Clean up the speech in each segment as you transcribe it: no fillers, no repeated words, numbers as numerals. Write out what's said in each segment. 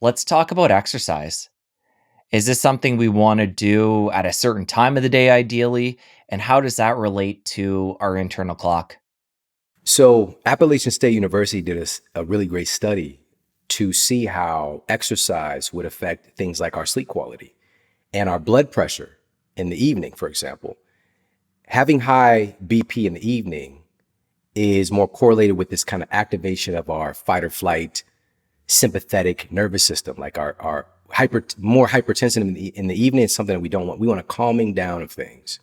Let's talk about exercise. Is this something we want to do at a certain time of the day, ideally? And how does that relate to our internal clock? So, Appalachian State University did a really great study to see how exercise would affect things like our sleep quality and our blood pressure in the evening, for example. Having high BP in the evening is more correlated with this kind of activation of our fight or flight sympathetic nervous system, like our more hypertension in the evening is something that we don't want. We want a calming down of things.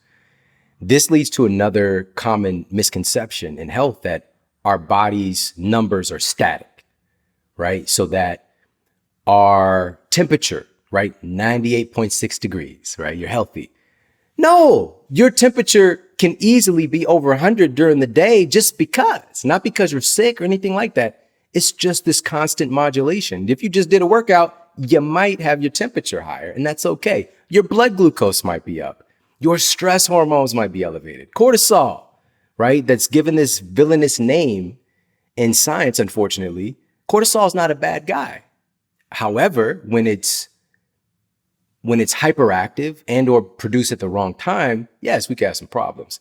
This leads to another common misconception in health that our body's numbers are static, right? So that our temperature, right, 98.6 degrees, right? You're healthy. No, your temperature can easily be over 100 during the day just because, not because you're sick or anything like that. It's just this constant modulation. If you just did a workout, you might have your temperature higher, and that's okay. Your blood glucose might be up. Your stress hormones might be elevated. Cortisol, right? That's given this villainous name in science, unfortunately. Cortisol is not a bad guy. However, when it's hyperactive and or produced at the wrong time, yes, we can have some problems.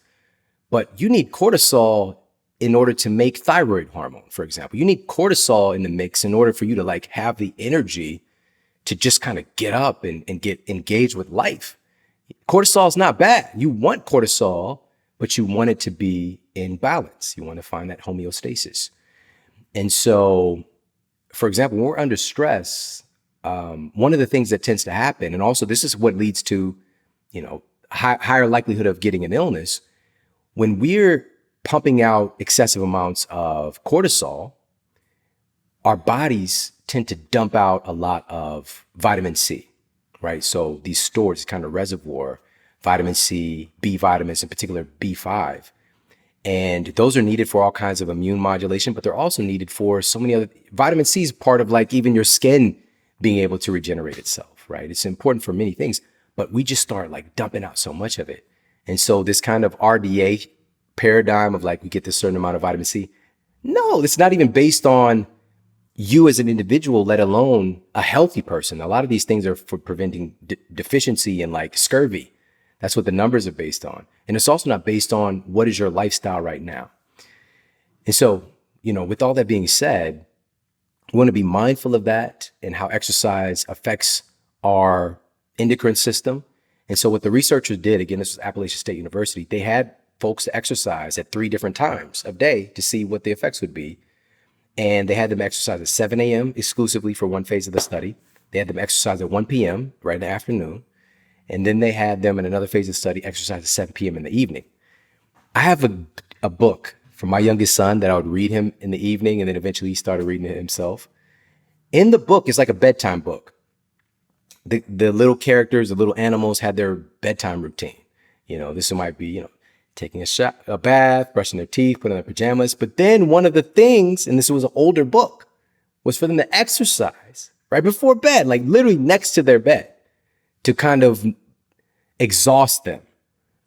But you need cortisol in order to make thyroid hormone, for example. You need cortisol in the mix in order for you to have the energy to just kind of get up and get engaged with life. Cortisol is not bad. You want cortisol, but you want it to be in balance. You want to find that homeostasis. And so, for example, when we're under stress, one of the things that tends to happen, and also this is what leads to, higher likelihood of getting an illness, when we're pumping out excessive amounts of cortisol, our bodies tend to dump out a lot of vitamin C, right? So these stores, kind of reservoir, vitamin C, B vitamins, in particular B5. And those are needed for all kinds of immune modulation, but they're also needed for so many other, vitamin C is part of even your skin being able to regenerate itself, right? It's important for many things, but we just start dumping out so much of it. And so this kind of RDA paradigm of we get this certain amount of vitamin C, no, it's not even based on you as an individual, let alone a healthy person. A lot of these things are for preventing deficiency and scurvy. That's what the numbers are based on. And it's also not based on what is your lifestyle right now. And so, with all that being said, we want to be mindful of that and how exercise affects our endocrine system. And so what the researchers did, again, this was Appalachian State University, they had folks exercise at 3 different times of day to see what the effects would be. And they had them exercise at 7 a.m. exclusively for one phase of the study. They had them exercise at 1 p.m. right in the afternoon. And then they had them in another phase of the study exercise at 7 p.m. in the evening. I have a book for my youngest son that I would read him in the evening, and then eventually he started reading it himself. In the book, it's like a bedtime book. The little characters, the little animals had their bedtime routine. This might be, taking a bath, brushing their teeth, putting on their pajamas. But then one of the things, and this was an older book, was for them to exercise right before bed, literally next to their bed, to kind of exhaust them,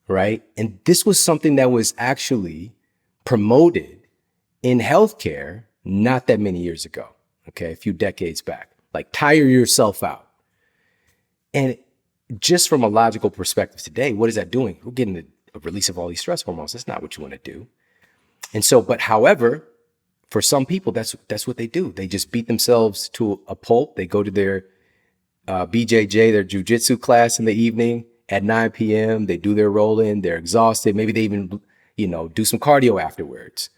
right? And this was something that was actually promoted in healthcare not that many years ago, okay, a few decades back. Tire yourself out. And just from a logical perspective today, what is that doing? We're getting a release of all these stress hormones. That's not what you want to do. And so, but however, for some people, that's what they do. They just beat themselves to a pulp. They go to their BJJ, their jujitsu class in the evening at 9 p.m. They do their roll-in. They're exhausted. Maybe they even, do some cardio afterwards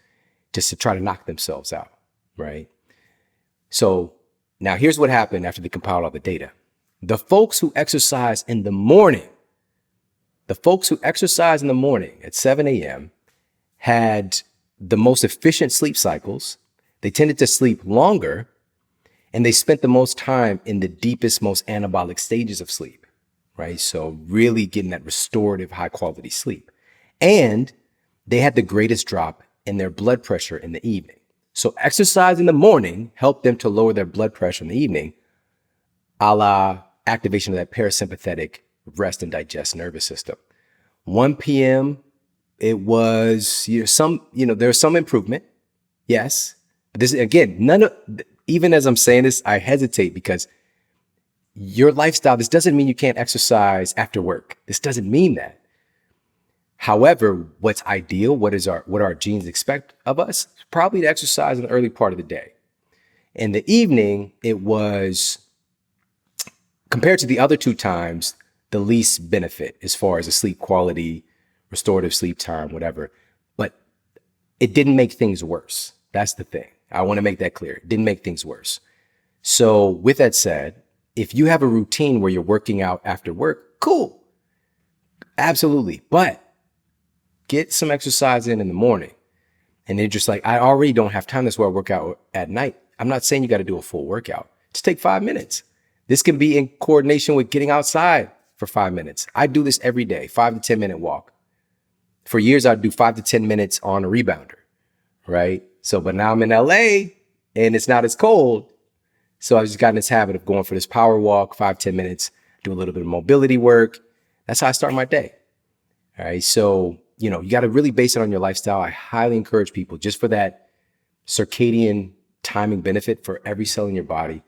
just to try to knock themselves out, right? So now here's what happened after they compiled all the data. The folks who exercise in the morning at 7 a.m. had the most efficient sleep cycles. They tended to sleep longer, and they spent the most time in the deepest, most anabolic stages of sleep, right? So really getting that restorative, high quality sleep. And they had the greatest drop in their blood pressure in the evening. So exercise in the morning helped them to lower their blood pressure in the evening, a la activation of that parasympathetic rest and digest nervous system. 1 p.m., it was, there was some improvement. Yes. But this, again, even as I'm saying this, I hesitate because your lifestyle, this doesn't mean you can't exercise after work. This doesn't mean that. However, what's ideal, what our genes expect of us, probably to exercise in the early part of the day. In the evening, it was, compared to the other two times, the least benefit as far as the sleep quality, restorative sleep time, whatever. But it didn't make things worse. That's the thing. I want to make that clear. It didn't make things worse. So with that said, if you have a routine where you're working out after work, cool. Absolutely. But get some exercise in the morning. And they're just like, I already don't have time. That's why I work out at night. I'm not saying you got to do a full workout. Just take 5 minutes. This can be in coordination with getting outside for 5 minutes. I do this every day, 5 to 10 minute walk. For years, I'd do 5 to 10 minutes on a rebounder, right? So, but now I'm in LA and it's not as cold. So I've just gotten this habit of going for this power walk, 5, 10 minutes, do a little bit of mobility work. That's how I start my day. All right. So, you got to really base it on your lifestyle. I highly encourage people, just for that circadian timing benefit for every cell in your body,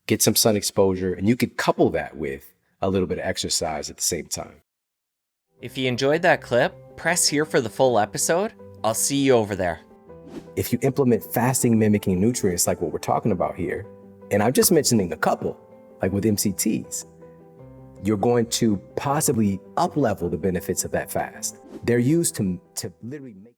get some sun exposure, and you could couple that with a little bit of exercise at the same time. If you enjoyed that clip, press here for the full episode. I'll see you over there. If you implement fasting mimicking nutrients like what we're talking about here, and I'm just mentioning a couple, like with MCTs, you're going to possibly up-level the benefits of that fast. They're used to literally make